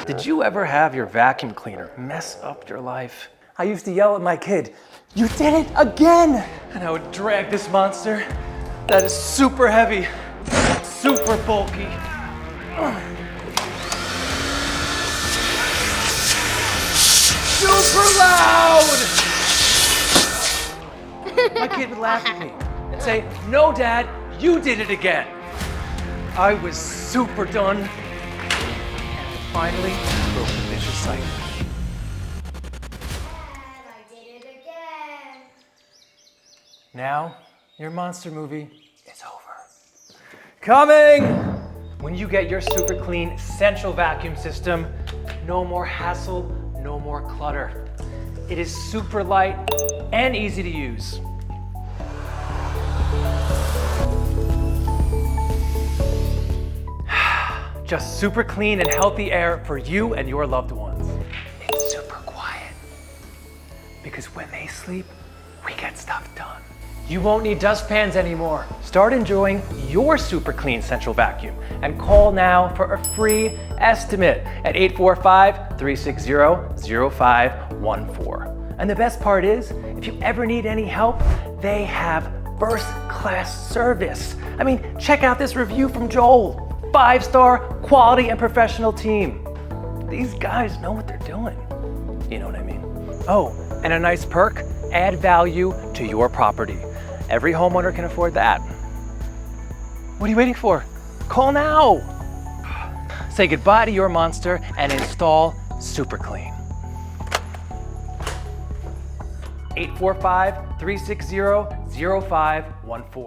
Did you ever have your vacuum cleaner mess up your life? I used to yell at my kid, "You did it again!" And I would drag this monster that is super heavy, super bulky. Super loud! My kid would laugh at me and say, "No, Dad, you did it again." I was super done. And I finally broke the vicious cycle. I did it again. Now, your monster movie is over. Coming! When you get your super clean central vacuum system, no more hassle, no more clutter. It is super light and easy to use. Just super clean and healthy air for you and your loved ones. It's super quiet, because when they sleep, we get stuff done. You won't need dustpans anymore. Start enjoying your super clean central vacuum and call now for a free estimate at 845-360-0514. And the best part is, if you ever need any help, they have first-class service. I mean, check out this review from Joel. 5-star quality and professional team. These guys know what they're doing. You know what I mean? Oh, and a nice perk, add value to your property. Every homeowner can afford that. What are you waiting for? Call now. Say goodbye to your monster and install Super Clean. 845-360-0514.